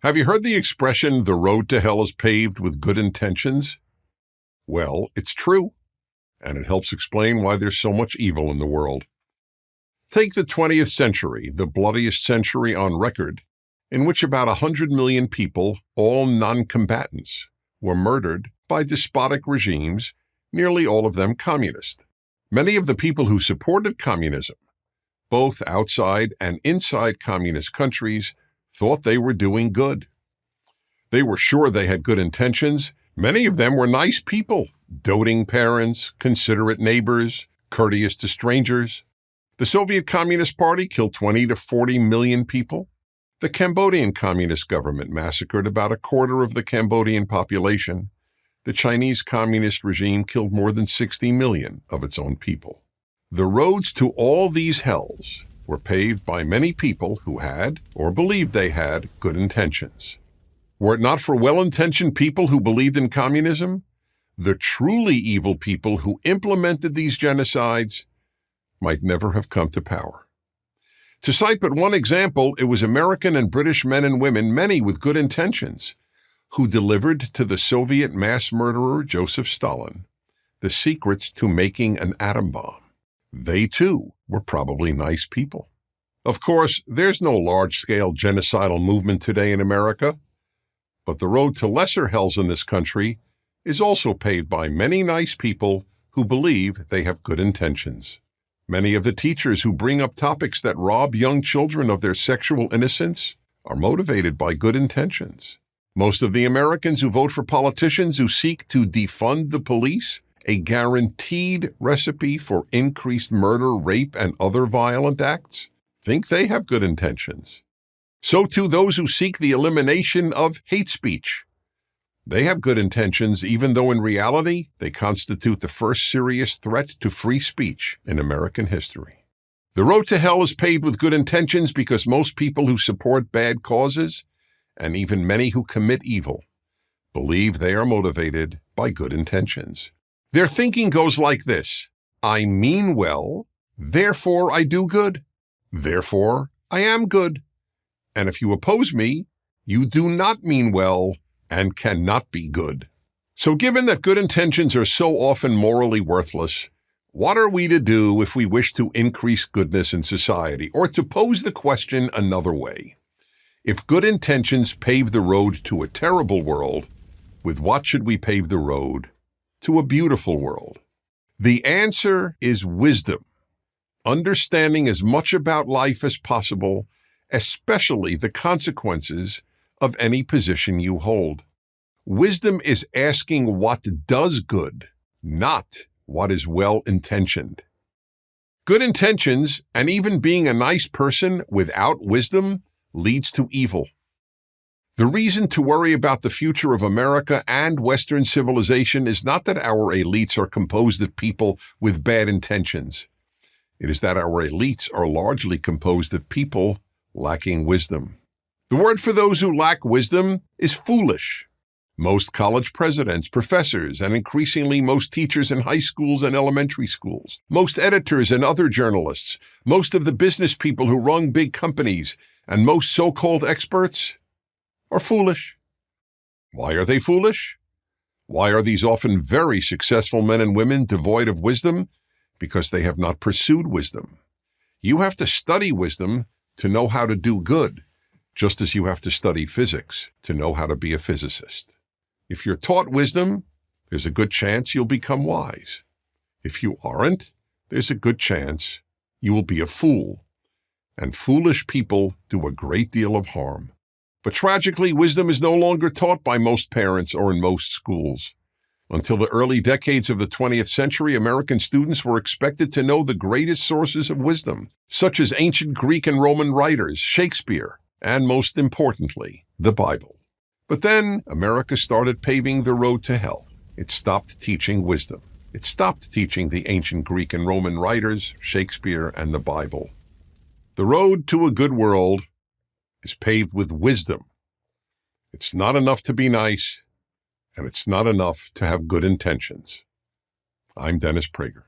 Have you heard the expression, the road to hell is paved with good intentions? Well, it's true, and it helps explain why there's so much evil in the world. Take the 20th century, the bloodiest century on record, in which about 100 million people, all non-combatants, were murdered by despotic regimes, nearly all of them communist. Many of the people who supported communism, both outside and inside communist countries, thought they were doing good. They were sure they had good intentions. Many of them were nice people, doting parents, considerate neighbors, courteous to strangers. The Soviet Communist Party killed 20 to 40 million people. The Cambodian Communist government massacred about a quarter of the Cambodian population. The Chinese Communist regime killed more than 60 million of its own people. The roads to all these hells were paved by many people who had, or believed they had, good intentions. Were it not for well-intentioned people who believed in communism, the truly evil people who implemented these genocides might never have come to power. To cite but one example, it was American and British men and women, many with good intentions, who delivered to the Soviet mass murderer Joseph Stalin the secrets to making an atom bomb. They, too, were probably nice people. Of course, there's no large-scale genocidal movement today in America, but the road to lesser hells in this country is also paved by many nice people who believe they have good intentions. Many of the teachers who bring up topics that rob young children of their sexual innocence are motivated by good intentions. Most of the Americans who vote for politicians who seek to defund the police, a guaranteed recipe for increased murder, rape, and other violent acts, think they have good intentions. So too those who seek the elimination of hate speech. They have good intentions, even though in reality they constitute the first serious threat to free speech in American history. The road to hell is paved with good intentions because most people who support bad causes, and even many who commit evil, believe they are motivated by good intentions. Their thinking goes like this: I mean well, therefore I do good. Therefore I am good. And if you oppose me, you do not mean well and cannot be good. So given that good intentions are so often morally worthless, what are we to do if we wish to increase goodness in society? Or to pose the question another way, if good intentions pave the road to a terrible world, with what should we pave the road to a beautiful world? The answer is wisdom, understanding as much about life as possible, especially the consequences of any position you hold. Wisdom is asking what does good, not what is well-intentioned. Good intentions, and even being a nice person without wisdom, leads to evil. The reason to worry about the future of America and Western civilization is not that our elites are composed of people with bad intentions. It is that our elites are largely composed of people lacking wisdom. The word for those who lack wisdom is foolish. Most college presidents, professors, and increasingly most teachers in high schools and elementary schools, most editors and other journalists, most of the business people who run big companies, and most so-called experts are foolish. Why are they foolish? Why are these often very successful men and women devoid of wisdom? Because they have not pursued wisdom. You have to study wisdom to know how to do good, just as you have to study physics to know how to be a physicist. If you're taught wisdom, there's a good chance you'll become wise. If you aren't, there's a good chance you will be a fool. And foolish people do a great deal of harm. But tragically, wisdom is no longer taught by most parents or in most schools. Until the early decades of the 20th century, American students were expected to know the greatest sources of wisdom, such as ancient Greek and Roman writers, Shakespeare, and most importantly, the Bible. But then America started paving the road to hell. It stopped teaching wisdom. It stopped teaching the ancient Greek and Roman writers, Shakespeare, and the Bible. The road to a good world is paved with wisdom. It's not enough to be nice, and it's not enough to have good intentions. I'm Dennis Prager.